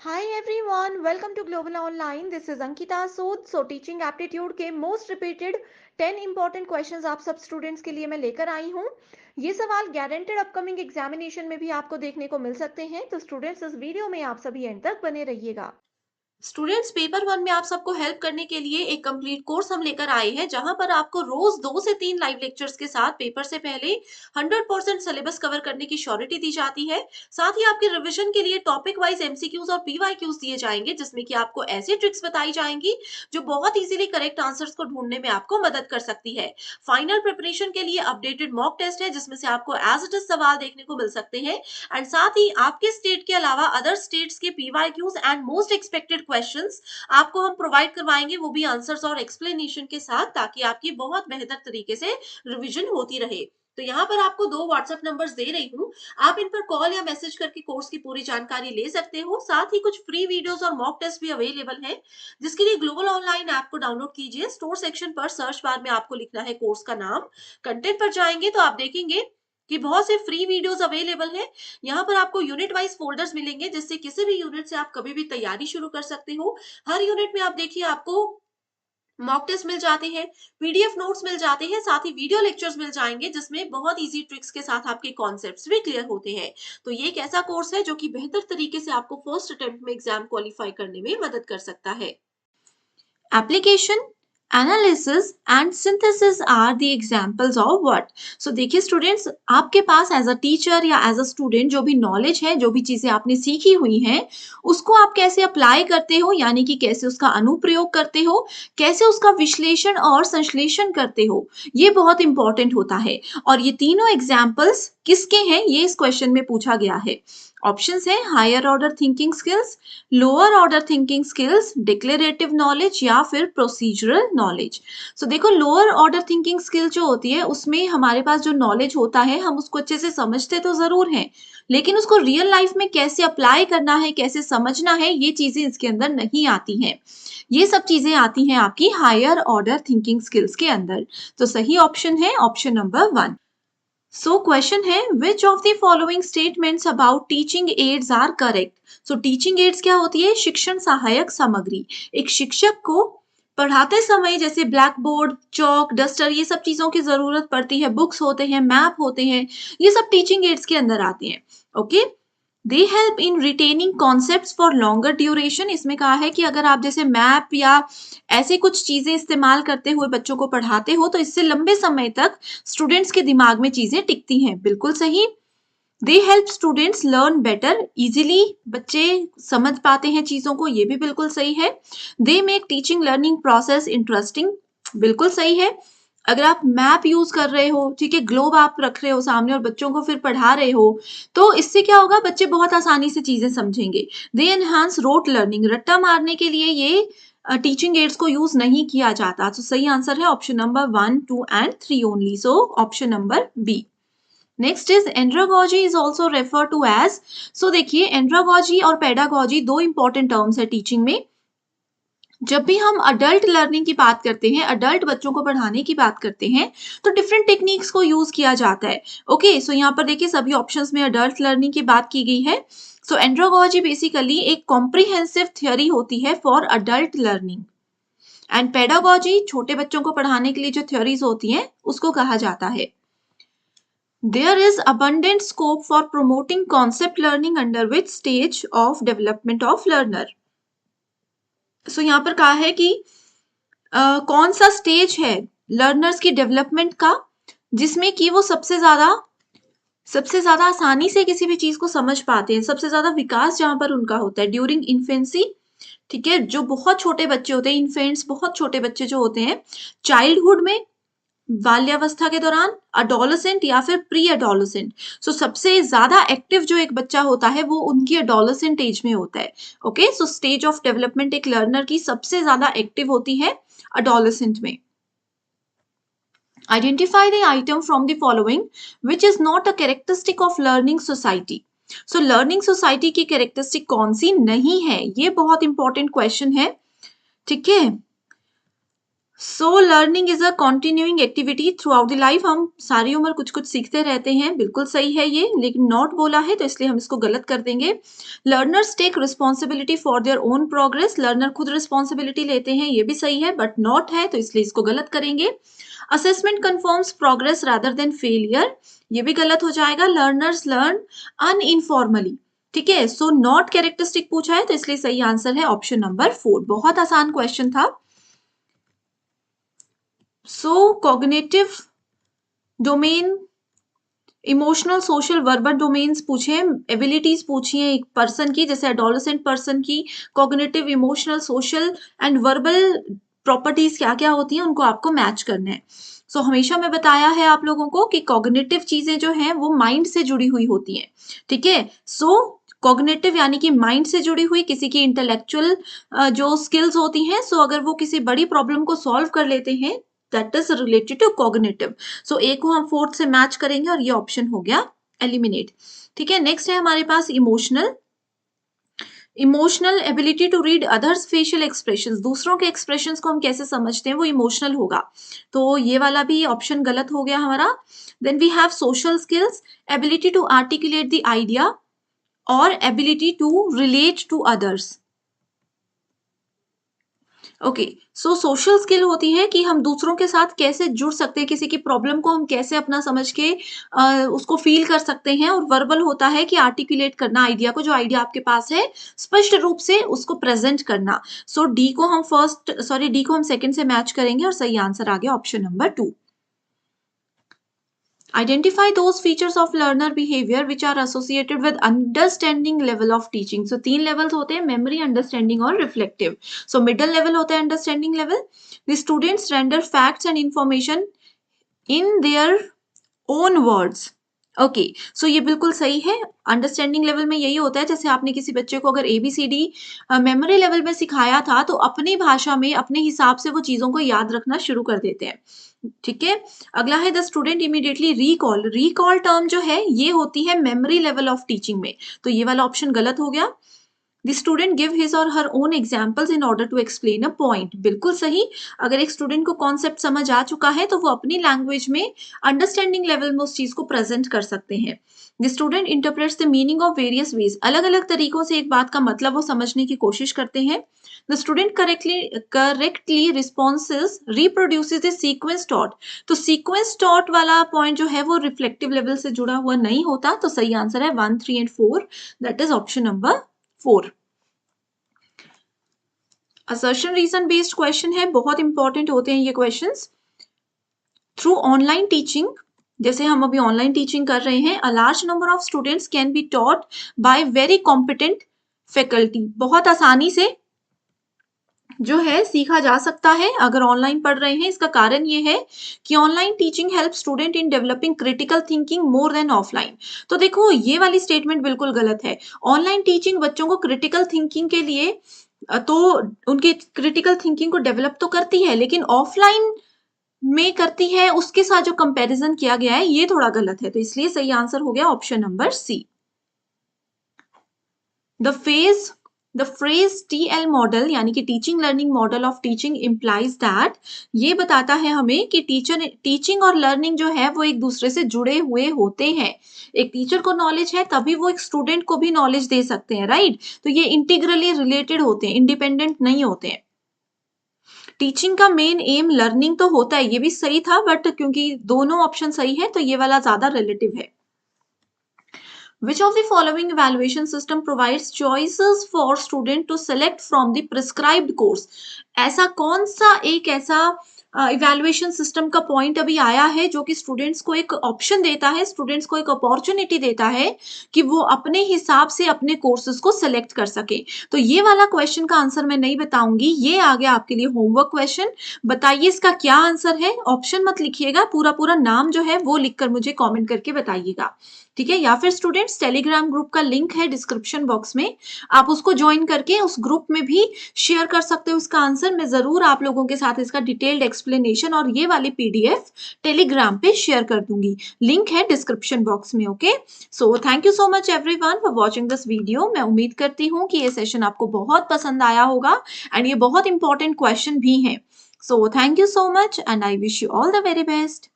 Hi everyone, welcome to Global Online. This is Ankita Sood. So teaching aptitude के most repeated 10 important questions आप सब students के लिए मैं लेकर आई हूँ। ये सवाल गारंटेड अपकमिंग एग्जामिनेशन में भी आपको देखने को मिल सकते हैं, तो स्टूडेंट्स इस वीडियो में आप सभी एंड तक बने रहिएगा। स्टूडेंट्स पेपर वन में आप सबको हेल्प करने के लिए एक कंप्लीट कोर्स हम लेकर आए हैं जहां पर आपको रोज 2 से 3 लाइव लेक्चर्स के साथ पेपर से पहले 100% सिलेबस कवर करने की श्योरिटी दी जाती है। साथ ही आपके रिवीजन के लिए टॉपिक वाइज एमसीक्यूज और पीवाईक्यूज दिए जाएंगे जिसमें कि आपको ऐसी ट्रिक्स बताई जाएंगी जो बहुत इजीली करेक्ट आंसर्स को ढूंढने में आपको मदद कर सकती है। फाइनल प्रिपरेशन के लिए अपडेटेड मॉक टेस्ट है जिसमें से आपको एज इट इज सवाल देखने को मिल सकते हैं एंड साथ ही आपके स्टेट के अलावा अदर स्टेट्स के PYQs and most expected questions आपको हम प्रोवाइड करवाएंगे, वो भी आंसर्स और एक्सप्लेनेशन के साथ, ताकि आपकी बहुत बेहतर तरीके से रिवीजन होती रहे। तो यहाँ पर आपको 2 व्हाट्सएप नंबर्स दे रही हूँ, आप इन पर कॉल या मैसेज करके कोर्स की पूरी जानकारी ले सकते हो। साथ ही कुछ फ्री वीडियोस और मॉक टेस्ट भी अवेलेबल है, जिसके लिए ग्लोबल ऑनलाइन ऐप को डाउनलोड कीजिए। स्टोर सेक्शन पर सर्च बार में आपको लिखना है कोर्स का नाम, कंटेंट पर जाएंगे तो आप देखेंगे कि बहुत से फ्री वीडियोस अवेलेबल है। यहाँ पर आपको यूनिट वाइज फोल्डर्स मिलेंगे जिससे किसी भी यूनिट से आप कभी भी तैयारी शुरू कर सकते हो। हर यूनिट में आप देखिए आपको मॉक टेस्ट मिल जाते हैं, पीडीएफ नोट्स मिल जाते हैं, साथ ही वीडियो लेक्चर्स मिल जाएंगे जिसमें बहुत इजी ट्रिक्स के साथ आपके कॉन्सेप्ट्स भी क्लियर होते हैं। तो ये एक ऐसा कोर्स है जो कि बेहतर तरीके से आपको फर्स्ट अटेम्प्ट में एग्जाम क्वालिफाई करने में मदद कर सकता है। Application, analysis and synthesis are the examples of what. So देखिए स्टूडेंट्स, आपके पास एज अ टीचर या एज अ स्टूडेंट जो भी नॉलेज है, जो भी चीजें आपने सीखी हुई हैं, उसको आप कैसे अप्लाई करते हो, यानी कि कैसे उसका अनुप्रयोग करते हो, कैसे उसका विश्लेषण और संश्लेषण करते हो, ये बहुत इंपॉर्टेंट होता है। और ये तीनों एग्जाम्पल्स किसके हैं, ये इस क्वेश्चन में पूछा गया है। ऑप्शंस है higher order thinking skills, lower order thinking skills, declarative knowledge या फिर प्रोसीजरल नॉलेज। सो देखो, लोअर ऑर्डर थिंकिंग स्किल जो होती है उसमें हमारे पास जो नॉलेज होता है हम उसको अच्छे से समझते तो जरूर हैं, लेकिन उसको रियल लाइफ में कैसे अप्लाई करना है, कैसे समझना है, ये चीजें इसके अंदर नहीं आती हैं। ये सब चीजें आती हैं आपकी हायर ऑर्डर थिंकिंग स्किल्स के अंदर। तो सही ऑप्शन है ऑप्शन नंबर 1। सो क्वेश्चन है which of the following statements about teaching aids are correct. So teaching aids क्या होती है? शिक्षण सहायक सामग्री। एक शिक्षक को पढ़ाते समय जैसे ब्लैक बोर्ड, चौक, डस्टर, ये सब चीजों की जरूरत पड़ती है, बुक्स होते हैं, मैप होते हैं, ये सब टीचिंग एड्स के अंदर आते हैं। Okay, they help in retaining concepts for longer duration. इसमें कहा है कि अगर आप जैसे मैप या ऐसे कुछ चीजें इस्तेमाल करते हुए बच्चों को पढ़ाते हो तो इससे लंबे समय तक स्टूडेंट्स के दिमाग में चीजें टिकती हैं। बिल्कुल सही। They help students learn better, easily बच्चे समझ पाते हैं चीजों को, ये भी बिल्कुल सही है। They make teaching learning process interesting, बिल्कुल सही है। अगर आप मैप यूज कर रहे हो, ठीक है, ग्लोब आप रख रहे हो सामने और बच्चों को फिर पढ़ा रहे हो, तो इससे क्या होगा, बच्चे बहुत आसानी से चीजें समझेंगे। दे एनहांस रोट लर्निंग, रट्टा मारने के लिए ये टीचिंग एड्स को यूज नहीं किया जाता। तो सही आंसर है option number 1, 2 and 3 only. So option number B. Next is andragogy is also refer to age. So देखिए, एंड्रागॉजी और पेडागॉजी दो इंपॉर्टेंट टर्म्स है टीचिंग में। जब भी हम अडल्ट लर्निंग की बात करते हैं, अडल्ट बच्चों को पढ़ाने की बात करते हैं, तो डिफरेंट टेक्निक्स को यूज किया जाता है। ओके, सो यहाँ पर देखिए सभी ऑप्शंस में अडल्ट लर्निंग की बात की गई है। सो एंड्रागॉजी बेसिकली एक कॉम्प्रिहेंसिव थ्योरी होती है for adult learning, and pedagogy छोटे बच्चों को पढ़ाने के लिए जो थ्योरीज होती हैं उसको कहा जाता है। There is abundant scope for promoting concept learning under which stage of development of learner. So यहाँ पर कहा है कि कौन सा स्टेज है लर्नर्स की डेवलपमेंट का जिसमें कि वो सबसे ज्यादा आसानी से किसी भी चीज को समझ पाते हैं, सबसे ज्यादा विकास जहां पर उनका होता है ड्यूरिंग इन्फेंसी। ठीक है, जो बहुत छोटे बच्चे होते हैं, इन्फेंट्स बहुत छोटे बच्चे जो होते हैं, चाइल्डहुड में, बाल्यावस्था के दौरान, अडोलेसेंट या फिर प्री अडोलेसेंट। सो सबसे ज्यादा एक्टिव जो एक बच्चा होता है वो उनकी अडोलेसेंट एज में होता है। Okay, so stage of development एक लर्नर की सबसे ज्यादा एक्टिव होती है अडोलेसेंट में। Identify the item from the following which is not a characteristic of learning society. So learning society की कैरेक्टरिस्टिक कौन सी नहीं है, ये बहुत इंपॉर्टेंट क्वेश्चन है। ठीक है, so learning is a continuing activity through out the life. हम सारी उम्र कुछ कुछ सीखते रहते हैं, बिल्कुल सही है ये, लेकिन नॉट बोला है तो इसलिए हम इसको गलत कर देंगे। Learners take responsibility for their own progress. Learner खुद रिस्पॉन्सिबिलिटी लेते हैं, ये भी सही है, बट नॉट है तो इसलिए इसको गलत करेंगे। Assessment confirms progress rather than failure, ये भी गलत हो जाएगा। लर्नर्स लर्न अनइनफॉर्मली, ठीक है। सो नॉट कैरेक्टरिस्टिक पूछा है तो इसलिए सही आंसर है ऑप्शन नंबर 4। बहुत आसान क्वेश्चन था। So cognitive domain, emotional, social, verbal domains पूछे हैं, एबिलिटीज पूछी हैं एक पर्सन की, जैसे एडोलेसेंट पर्सन की cognitive, emotional, social and verbal properties क्या क्या होती हैं, उनको आपको मैच करना है। सो हमेशा मैं बताया है आप लोगों को कि कॉग्निटिव चीजें जो हैं वो माइंड से जुड़ी हुई होती हैं, ठीक है। सो कॉग्निटिव यानी कि माइंड से जुड़ी हुई, किसी की इंटेलेक्चुअल जो स्किल्स होती हैं, सो अगर वो किसी बड़ी प्रॉब्लम को सॉल्व कर लेते हैं, that is related to cognitive. So एक को हम 4th से मैच करेंगे और ये ऑप्शन हो गया एलिमिनेट, ठीक है। नेक्स्ट है हमारे पास emotional. Emotional ability to read others facial expressions, दूसरों के एक्सप्रेशंस को हम कैसे समझते हैं, वो इमोशनल होगा, तो ये वाला भी ऑप्शन गलत हो गया हमारा। Then we have social skills, ability to articulate the idea और ability to relate to others. Okay, so social skill होती है कि हम दूसरों के साथ कैसे जुड़ सकते हैं, किसी की प्रॉब्लम को हम कैसे अपना समझ के उसको फील कर सकते हैं। और वर्बल होता है कि आर्टिकुलेट करना आइडिया को, जो आइडिया आपके पास है स्पष्ट रूप से उसको प्रेजेंट करना। सो डी को हम सेकंड से मैच करेंगे और सही आंसर आ गया option number 2। Identify those features of learner behavior which are associated with understanding level of teaching. So 3 levels होते हैं, memory, understanding और reflective. So middle level होता है understanding level. The students render facts and information in their own words. Okay, so ये बिल्कुल सही है। Understanding level में यही होता है, जैसे आपने किसी बच्चे को अगर ABCD मेमोरी लेवल में सिखाया था तो अपनी भाषा में अपने हिसाब से वो चीजों को याद रखना शुरू कर देते हैं, ठीक है। अगला है the student immediately recall. Recall term जो है ये होती है मेमोरी लेवल ऑफ टीचिंग में, तो ये वाला ऑप्शन गलत हो गया। The student give his or her own examples in order to explain a point, बिल्कुल सही। अगर एक स्टूडेंट को कॉन्सेप्ट समझ आ चुका है तो वो अपनी लैंग्वेज में अंडरस्टैंडिंग लेवल में उस चीज को प्रेजेंट कर सकते हैं। The student interprets the meaning of various ways, अलग अलग तरीकों से एक बात का मतलब वो समझने की कोशिश करते हैं। The student correctly responses reproduces the sequence taught, तो सीक्वेंस टॉट वाला पॉइंट जो है वो रिफ्लेक्टिव लेवल से जुड़ा हुआ नहीं होता, तो सही आंसर है 1, 3 and 4, that is option number 4। Assertion reason based question है, बहुत इंपॉर्टेंट होते हैं ये क्वेश्चंस। थ्रू ऑनलाइन टीचिंग, जैसे हम अभी ऑनलाइन टीचिंग कर रहे हैं, a large number of students can be taught by very competent faculty, बहुत आसानी से जो है सीखा जा सकता है अगर ऑनलाइन पढ़ रहे हैं। इसका कारण ये है कि online teaching help student in developing critical thinking more than offline. तो देखो ये वाली स्टेटमेंट बिल्कुल गलत है। ऑनलाइन टीचिंग बच्चों को क्रिटिकल थिंकिंग के लिए तो उनकी क्रिटिकल थिंकिंग को डेवलप तो करती है, लेकिन ऑफलाइन में करती है, उसके साथ जो कंपैरिजन किया गया है ये थोड़ा गलत है, तो इसलिए सही आंसर हो गया option number C. The phrase TL model यानी कि teaching learning model of teaching implies that, ये बताता है हमें कि टीचिंग और लर्निंग जो है वो एक दूसरे से जुड़े हुए होते हैं। एक टीचर को नॉलेज है तभी वो एक स्टूडेंट को भी नॉलेज दे सकते हैं, राइट। तो ये इंटीग्रली रिलेटेड होते हैं, इंडिपेंडेंट नहीं होते हैं। टीचिंग का मेन एम लर्निंग तो होता है, ये भी सही था, बट क्योंकि दोनों ऑप्शन सही है तो ये वाला ज्यादा रिलेटिव है। Which of the following evaluation system provides choices for student to select from the prescribed course? ऐसा कौन सा एक ऐसा इवैल्यूएशन सिस्टम का पॉइंट अभी आया है जो कि स्टूडेंट्स को एक ऑप्शन देता है, स्टूडेंट्स को एक अपॉर्चुनिटी देता है कि वो अपने हिसाब से अपने कोर्सेज को सिलेक्ट कर सके। तो ये वाला क्वेश्चन का आंसर मैं नहीं बताऊंगी, ये आ गया आपके लिए होमवर्क क्वेश्चन। बताइए इसका क्या आंसर है, ऑप्शन मत लिखिएगा, पूरा पूरा नाम जो है वो लिखकर मुझे कॉमेंट करके बताइएगा, ठीक है। या फिर स्टूडेंट्स टेलीग्राम ग्रुप का लिंक है डिस्क्रिप्शन बॉक्स में, आप उसको ज्वाइन करके उस ग्रुप में भी शेयर कर सकते हो इसका आंसर। मैं जरूर आप लोगों के साथ इसका डिटेल्ड एक्सप्लेनेशन और ये वाली PDF टेलीग्राम पे शेयर कर दूंगी, लिंक है डिस्क्रिप्शन बॉक्स में। Okay, so thank you so much everyone for watching this video. मैं उम्मीद करती हूँ कि ये सेशन आपको बहुत पसंद आया होगा एंड ये बहुत इंपॉर्टेंट क्वेश्चन भी है। So thank you so much and I wish you all the very best.